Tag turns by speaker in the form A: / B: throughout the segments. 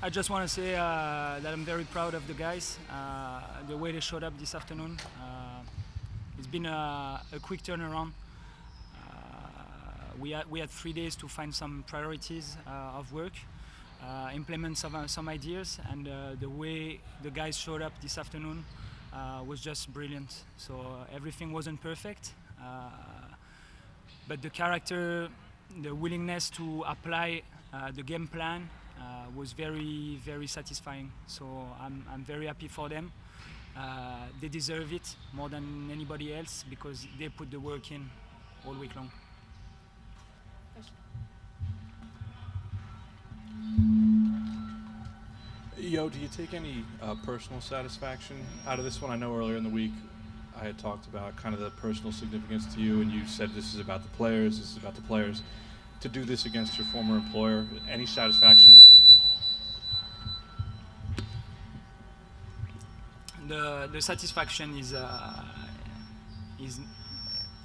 A: I just want to say that I'm very proud of the guys, the way they showed up this afternoon. It's been a quick turnaround. We had 3 days to find some priorities of work, implement some ideas, and the way the guys showed up this afternoon was just brilliant. So everything wasn't perfect, but the character, the willingness to apply the game plan was very, very satisfying. So I'm very happy for them. They deserve it more than anybody else because they put the work in all week long.
B: Yo, do you take any personal satisfaction out of this one? I know earlier in the week I had talked about kind of the personal significance to you, and you said this is about the players, this is about the players. To do this against your former employer, any satisfaction?
A: The satisfaction is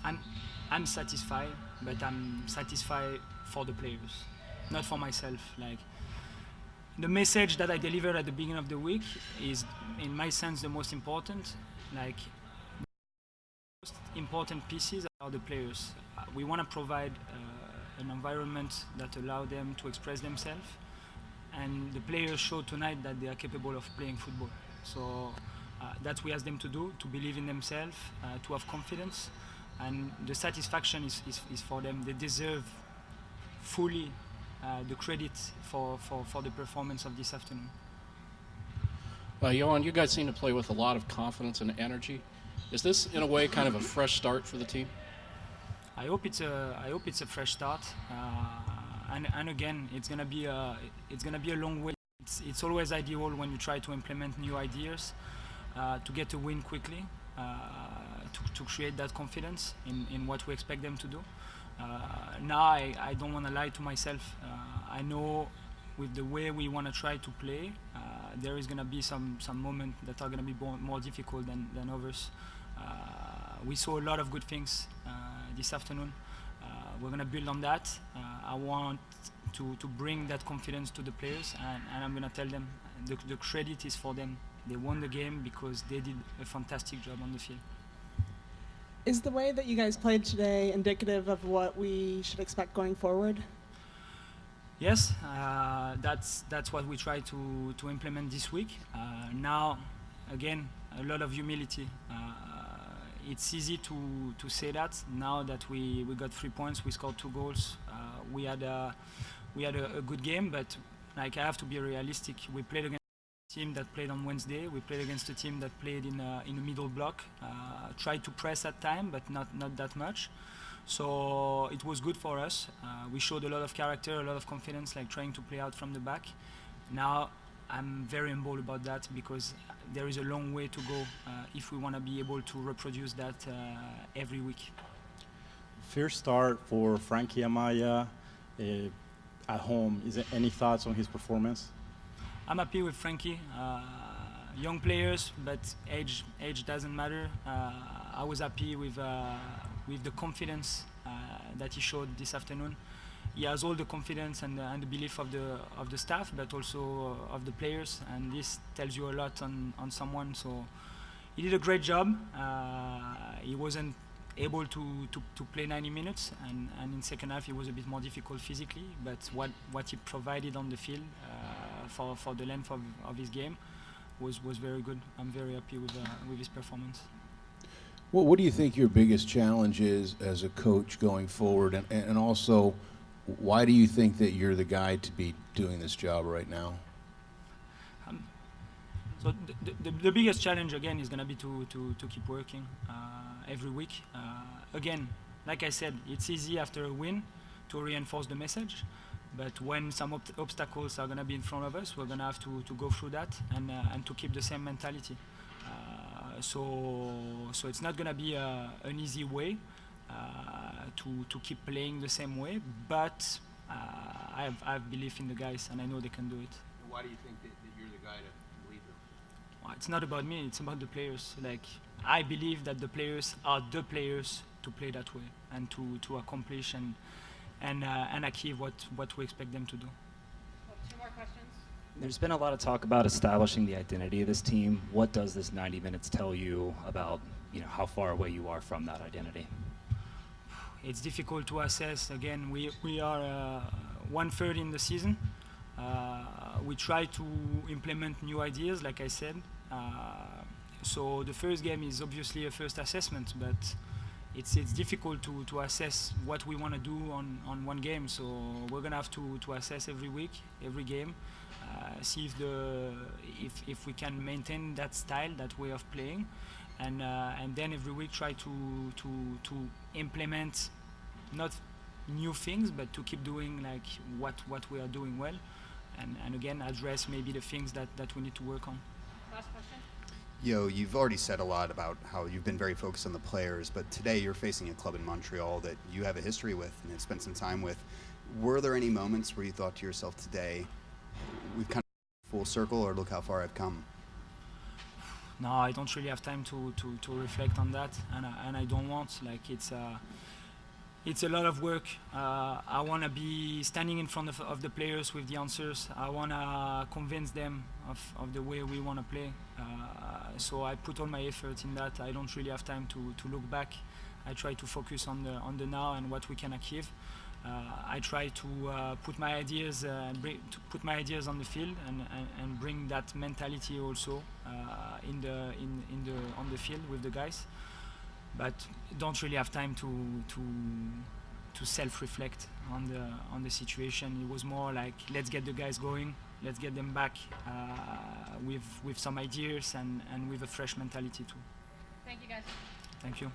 A: I'm satisfied, but I'm satisfied for the players, not for myself. Like the message that I delivered at the beginning of the week is, in my sense, the most important. Like most important pieces are the players. We want to provide an environment that allows them to express themselves, and the players showed tonight that they are capable of playing football. So that's what we ask them to do, to believe in themselves, to have confidence, and the satisfaction is for them. They deserve fully the credit for the performance of this afternoon.
C: Johan, you guys seem to play with a lot of confidence and energy. Is this, in a way, kind of a fresh start for the team?
A: I hope it's a fresh start, and again, it's gonna be a long way. It's always ideal when you try to implement new ideas to get a win quickly, to create that confidence in what we expect them to do. Now I don't want to lie to myself. I know with the way we want to try to play, there is going to be some moments that are going to be more difficult than others. We saw a lot of good things this afternoon. We're going to build on that. I want to bring that confidence to the players, and I'm going to tell them the credit is for them. They won the game because they did a fantastic job on the field.
D: Is the way that you guys played today indicative of what we should expect going forward?
A: Yes, that's what we try to implement this week. Now, again, a lot of humility. It's easy to say that now that we got 3 points, we scored 2 goals. We had a good game, but like I have to be realistic. We played against a team that played on Wednesday. We played against a team that played in a middle block. Tried to press at time, but not that much. So it was good for us. We showed a lot of character, a lot of confidence, like trying to play out from the back. Now I'm very humble about that because there is a long way to go if we want to be able to reproduce that every week.
E: First start for Frankie Amaya at home. Is there any thoughts on his performance?
A: I'm happy with Frankie. Young players, but age doesn't matter. I was happy with the confidence that he showed this afternoon. He has all the confidence and the belief of the staff, but also of the players, and this tells you a lot on someone. So he did a great job. He wasn't able to play 90 minutes, and in second half it was a bit more difficult physically, but what he provided on the field for the length of his game was very good. I'm very happy with his performance.
F: Well, what do you think your biggest challenge is as a coach going forward, and also why do you think that you're the guy to be doing this job right now?
A: So the biggest challenge again is going to be to keep working every week. Again, like I said, it's easy after a win to reinforce the message, but when some obstacles are going to be in front of us, we're going to have to go through that and to keep the same mentality. So it's not going to be an easy way to keep playing the same way, but I have belief in the guys, and I know they can do it.
F: And why do you think that you're the guy to lead them?
A: Well, it's not about me, it's about the players. Like, I believe that the players are the players to play that way and to accomplish and achieve what we expect them to do.
G: Well, 2 more questions. There's been a lot of talk about establishing the identity of this team. What does this 90 minutes tell you about, how far away you are from that identity?
A: It's difficult to assess. Again, we are 1/3 in the season. We try to implement new ideas, like I said. So the first game is obviously a first assessment, but it's difficult to assess what we want to do on one game. So we're gonna have to assess every week, every game, see if we can maintain that style, that way of playing, and then every week try to implement not new things, but to keep doing like what we are doing well, and again address maybe the things that we need to work on.
H: Last question.
I: Yo, you've already said a lot about how you've been very focused on the players, but today you're facing a club in Montreal that you have a history with and have spent some time with. Were there any moments where you thought to yourself today, we've kind of full circle, or look how far I've come?
A: No, I don't really have time to reflect on that, and I don't want. Like it's a lot of work. I want to be standing in front of the players with the answers. I want to convince them of the way we want to play. So I put all my effort in that. I don't really have time to look back. I try to focus on the now and what we can achieve. I try to put my ideas on the field and bring that mentality also on the field with the guys. But don't really have time to self-reflect on the situation. It was more like, let's get the guys going, let's get them back with some ideas and with a fresh mentality too.
H: Thank you, guys.
A: Thank you.